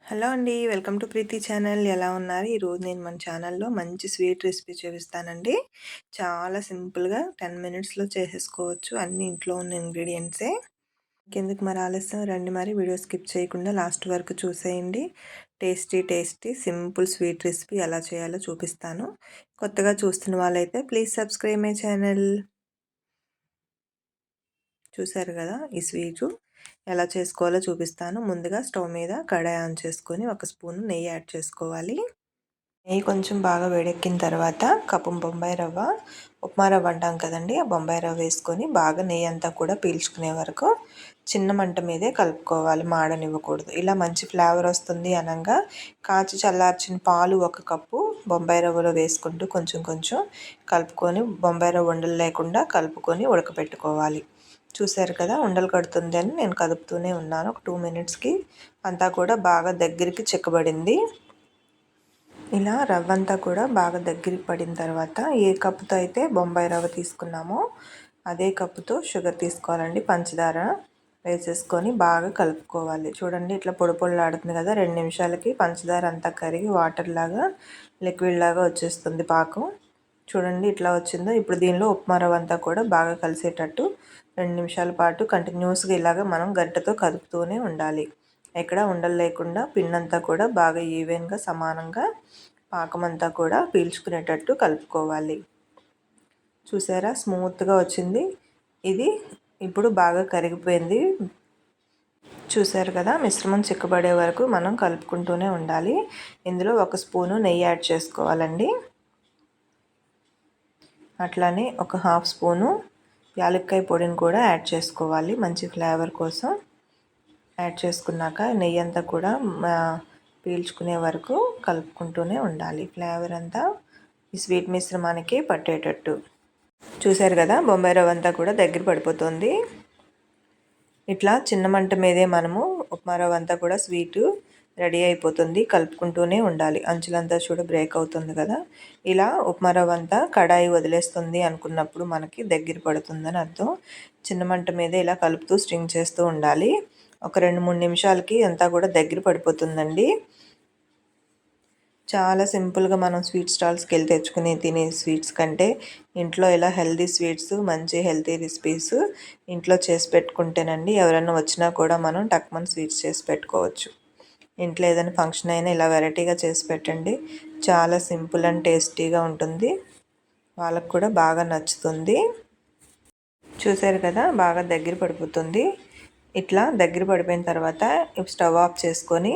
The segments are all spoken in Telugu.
హలో అండి. Welcome to Preethi channel. ఎలా ఉన్నారు? ఈరోజు నేను మన ఛానల్‌లో మంచి స్వీట్ రెసిపీ చూపిస్తానండి. చాలా సింపుల్‌గా 10 మినిట్స్‌లో చేసేసుకోవచ్చు. అన్నీ ఇంట్లో ఉన్న ఇంగ్రీడియెంట్సే. ఇంకెందుకు మరి ఆలస్యం, రండి మరి వీడియో స్కిప్ చేయకుండా లాస్ట్ వరకు చూసేయండి. టేస్టీ సింపుల్ స్వీట్ రెసిపీ ఎలా చేయాలో చూపిస్తాను. కొత్తగా చూస్తున్న వాళ్ళైతే ప్లీజ్ సబ్స్క్రైబ్ మై ఛానల్. చూసారు కదా ఈ స్వీటు ఎలా చేసుకోవాలో చూపిస్తాను. ముందుగా స్టవ్ మీద కడాయి ఆన్ చేసుకొని 1 స్పూన్ నెయ్యి యాడ్ చేసుకోవాలి. నెయ్యి కొంచెం బాగా వేడెక్కిన తర్వాత కప్పు బొంబాయి రవ్వ, ఉప్మా రవ్వ అంటాం కదండి, ఆ బొంబాయి రవ్వ వేసుకొని బాగా నెయ్యి అంతా కూడా పీల్చుకునే వరకు చిన్న మంట మీదే కలుపుకోవాలి, మాడనివ్వకూడదు. ఇలా మంచి ఫ్లేవర్ వస్తుంది అనగా కాచి చల్లార్చిన పాలు 1 కప్పు బొంబాయి రవ్వలో వేసుకుంటూ కొంచెం కొంచెం కలుపుకొని బొంబాయి రవ్వ ఉండలు లేకుండా కలుపుకొని ఉడకపెట్టుకోవాలి. చూసారు కదా, ఉండలు కడుతుంది అని నేను కదుపుతూనే ఉన్నాను. ఒక 2 మినిట్స్కి అంతా కూడా బాగా దగ్గరికి చిక్కబడింది. ఇలా రవ్వ అంతా కూడా బాగా దగ్గరికి పడిన తర్వాత ఏ కప్పుతో అయితే బొంబాయి రవ్వ తీసుకున్నామో అదే కప్పుతో షుగర్ తీసుకోవాలండి. పంచదార వేసేసుకొని బాగా కలుపుకోవాలి. చూడండి ఇట్లా పొడి పొడిలాడుతుంది కదా, 2 నిమిషాలకి పంచదార అంతా కరిగి వాటర్ లాగా లిక్విడ్ లాగా వచ్చేస్తుంది పాకం. చూడండి ఇట్లా వచ్చిందో. ఇప్పుడు దీనిలో ఉప్మా రవ్వ అంతా కూడా బాగా కలిసేటట్టు 2 నిమిషాల పాటు కంటిన్యూస్గా ఇలాగ మనం గరిటెతో కదుపుతూనే ఉండాలి. ఎక్కడ ఉండలు లేకుండా పిండంతా కూడా బాగా ఈవెన్గా సమానంగా పాకమంతా కూడా పీల్చుకునేటట్టు కలుపుకోవాలి. చూసారా, స్మూత్గా వచ్చింది. ఇది ఇప్పుడు బాగా కరిగిపోయింది. చూసారు కదా, మిశ్రమం చిక్కబడే వరకు మనం కలుపుకుంటూనే ఉండాలి. ఇందులో 1 స్పూను నెయ్యి యాడ్ చేసుకోవాలండి. అట్లానే ఒక 1/2 స్పూను యాలక్కాయ పొడిని కూడా యాడ్ చేసుకోవాలి, మంచి ఫ్లేవర్ కోసం. యాడ్ చేసుకున్నాక నెయ్యి అంతా కూడా పీల్చుకునే వరకు కలుపుకుంటూనే ఉండాలి. ఫ్లేవర్ అంతా ఈ స్వీట్ మిశ్రమానికి పట్టేటట్టు. చూసారు కదా, బొంబాయి రవ్వ అంతా కూడా దగ్గర పడిపోతుంది. ఇట్లా చిన్న మంట మీదే మనము ఉప్మా రవ్వ అంతా కూడా స్వీటు రెడీ అయిపోతుంది. కలుపుకుంటూనే ఉండాలి. అంచులంతా బ్రేక్ అవుతుంది కదా, ఇలా ఉప్మా రవ్వ అంతా కడాయి వదిలేస్తుంది అనుకున్నప్పుడు మనకి దగ్గర పడుతుందని అర్థం. చిన్న మంట మీద ఇలా కలుపుతూ స్ట్రింగ్ చేస్తూ ఉండాలి. ఒక 2-3 నిమిషాలకి అంతా కూడా దగ్గర పడిపోతుందండి. చాలా సింపుల్గా మనం స్వీట్ స్టాల్స్కి వెళ్ళి తెచ్చుకుని తినే స్వీట్స్ కంటే ఇంట్లో ఇలా హెల్తీ స్వీట్స్, మంచి హెల్తీ రెసిపీస్ ఇంట్లో చేసి పెట్టుకుంటేనండి ఎవరైనా వచ్చినా కూడా మనం టక్మన్ స్వీట్స్ చేసి పెట్టుకోవచ్చు. ఇంట్లో ఏదైనా ఫంక్షన్ అయినా ఇలా వెరైటీగా చేసి పెట్టండి. చాలా సింపుల్ అండ్ టేస్టీగా ఉంటుంది. వాళ్ళకు కూడా బాగా నచ్చుతుంది. చూసారు కదా, బాగా దగ్గర పడిపోతుంది. ఇట్లా దగ్గర పడిపోయిన తర్వాత స్టవ్ ఆఫ్ చేసుకొని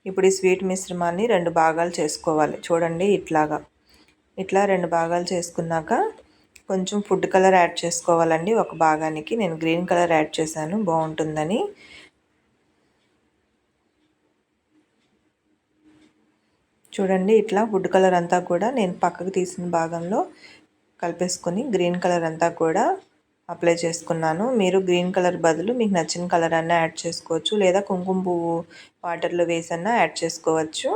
ఇప్పుడు ఈ స్వీట్ మిశ్రమాన్ని 2 భాగాలు చేసుకోవాలి. చూడండి ఇట్లా 2 భాగాలు చేసుకున్నాక కొంచెం ఫుడ్ కలర్ యాడ్ చేసుకోవాలండి. ఒక భాగానికి నేను గ్రీన్ కలర్ యాడ్ చేశాను, బాగుంటుందని. చూడండి ఇట్లా ఫుడ్ కలర్ అంతా కూడా నేను పక్కకు తీసిన భాగంలో కలిపేసుకొని గ్రీన్ కలర్ అంతా కూడా అప్లై చేసుకున్నాను. మీరు గ్రీన్ కలర్ బదులు మీకు నచ్చిన కలర్ అన్నా యాడ్ చేసుకోవచ్చు, లేదా కుంకుమ పువ్వు వాటర్లో వేసన్నా యాడ్ చేసుకోవచ్చు.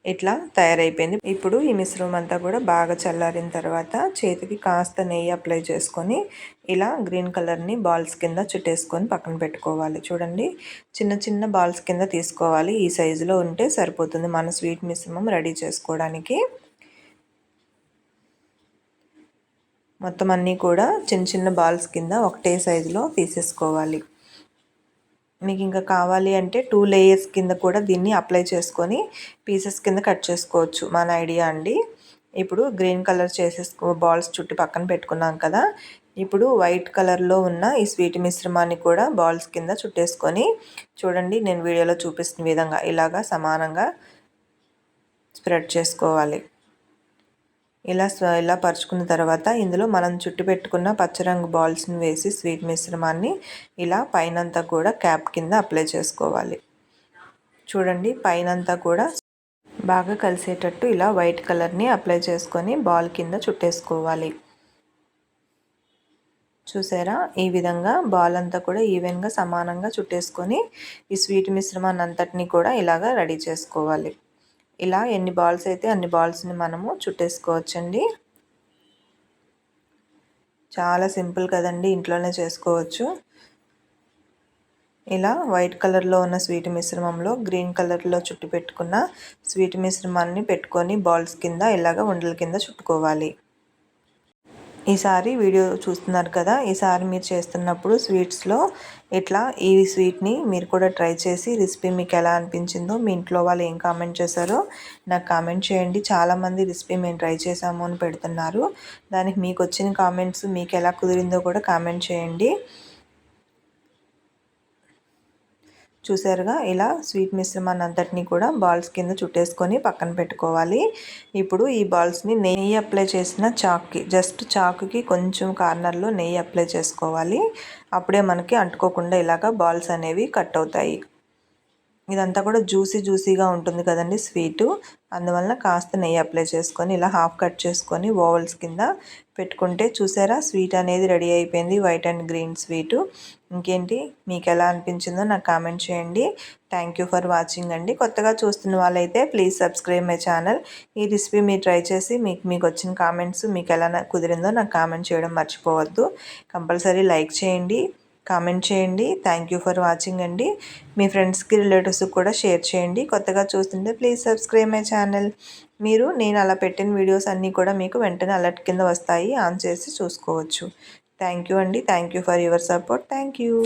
ఇట్లా తయారైపోయింది. ఇప్పుడు ఈ మిశ్రమం అంతా కూడా బాగా చల్లారిన తర్వాత చేతికి కాస్త నెయ్యి అప్లై చేసుకొని ఇలా గ్రీన్ కలర్ని బాల్స్ కింద చుట్టేసుకొని పక్కన పెట్టుకోవాలి. చూడండి చిన్న చిన్న బాల్స్ కింద తీసుకోవాలి. ఈ సైజులో ఉంటే సరిపోతుంది మన స్వీట్ మిశ్రమం రెడీ చేసుకోవడానికి. మొత్తం అన్నీ కూడా చిన్న చిన్న బాల్స్ కింద ఒకటే సైజులో తీసేసుకోవాలి. మీకు ఇంకా కావాలి అంటే 2 లేయర్స్ కింద కూడా దీన్ని అప్లై చేసుకొని పీసెస్ కింద కట్ చేసుకోవచ్చు, మన ఐడియా అండి. ఇప్పుడు గ్రీన్ కలర్ బాల్స్ చుట్టి పక్కన పెట్టుకున్నాం కదా, ఇప్పుడు వైట్ కలర్లో ఉన్న ఈ స్వీట్ మిశ్రమాన్ని కూడా బాల్స్ కింద చుట్టేసుకొని చూడండి నేను వీడియోలో చూపిస్తున్న విధంగా ఇలాగా సమానంగా స్ప్రెడ్ చేసుకోవాలి. ఇలా పరుచుకున్న తర్వాత ఇందులో మనం చుట్టు పెట్టుకున్న పచ్చరంగు బాల్స్ని వేసి స్వీట్ మిశ్రమాన్ని ఇలా పైనంతా కూడా క్యాప్ కింద అప్లై చేసుకోవాలి. చూడండి పైనంతా కూడా బాగా కలిసేటట్టు ఇలా వైట్ కలర్ని అప్లై చేసుకొని బాల్ కింద చుట్టేసుకోవాలి. చూసారా, ఈ విధంగా బాల్ అంతా కూడా ఈవెన్గా సమానంగా చుట్టేసుకొని ఈ స్వీట్ మిశ్రమాన్ని అంతటినీ కూడా ఇలాగా రెడీ చేసుకోవాలి. ఇలా ఎన్ని బాల్స్ అయితే అన్ని బాల్స్ని మనము చుట్టేసుకోవచ్చండి. చాలా సింపుల్ కదండి, ఇంట్లోనే చేసుకోవచ్చు. ఇలా వైట్ కలర్లో ఉన్న స్వీట్ మిశ్రమంలో గ్రీన్ కలర్లో చుట్టు పెట్టుకున్న స్వీట్ మిశ్రమాన్ని పెట్టుకొని బాల్స్ కింద ఇలాగ ఉండల కింద చుట్టుకోవాలి. ఈసారి వీడియో చూస్తున్నారు కదా, ఈసారి మీరు చేస్తున్నప్పుడు స్వీట్స్లో ఇట్లా ఈ స్వీట్ని మీరు కూడా ట్రై చేసి రెసిపీ మీకు ఎలా అనిపించిందో, మీ ఇంట్లో వాళ్ళు ఏం కామెంట్ చేశారో నాకు కామెంట్ చేయండి. చాలామంది రెసిపీ మేము ట్రై చేసాము అని పెడుతున్నారు. దానికి మీకు వచ్చిన కామెంట్స్ మీకు ఎలా కుదిరిందో కూడా కామెంట్ చేయండి. చూసారుగా, ఇలా స్వీట్ మిశ్రమాన్ని అంతటినీ కూడా బాల్స్ కింద చుట్టేసుకొని పక్కన పెట్టుకోవాలి. ఇప్పుడు ఈ బాల్స్ని నెయ్యి అప్లై చేసిన చాక్కి, జస్ట్ చాకుకి కొంచెం కార్నర్లో నెయ్యి అప్లై చేసుకోవాలి. అప్పుడే మనకి అంటుకోకుండా ఇలాగా బాల్స్ అనేవి కట్ అవుతాయి. ఇదంతా కూడా జ్యూసీగా ఉంటుంది కదండి స్వీటు. అందువలన కాస్త నెయ్యి అప్లై చేసుకొని ఇలా హాఫ్ కట్ చేసుకొని ఓవల్స్ కింద పెట్టుకుంటే చూసారా, స్వీట్ అనేది రెడీ అయిపోయింది. White and green sweet. ఇంకేంటి, మీకు ఎలా అనిపించిందో నాకు కామెంట్ చేయండి. థ్యాంక్ యూ ఫర్ వాచింగ్ అండి. కొత్తగా చూస్తున్న వాళ్ళైతే ప్లీజ్ సబ్స్క్రైబ్ మై ఛానల్. ఈ రెసిపీ మీరు ట్రై చేసి మీకు వచ్చిన కామెంట్స్ మీకు ఎలా కుదిరిందో నాకు కామెంట్ చేయడం మర్చిపోవద్దు. కంపల్సరీ లైక్ చేయండి, కామెంట్ చేయండి. థ్యాంక్ యూ ఫర్ వాచింగ్ అండి. మీ ఫ్రెండ్స్కి రిలేటివ్స్కి కూడా షేర్ చేయండి. కొత్తగా చూస్తుంటే ప్లీజ్ సబ్స్క్రైబ్ మై ఛానల్. నేను అలా పెట్టిన వీడియోస్ అన్నీ కూడా మీకు వెంటనే అలర్ట్ కింద వస్తాయి, ఆన్ చేసి చూసుకోవచ్చు. థ్యాంక్ యూ అండి. Thank you for your support. Thank you.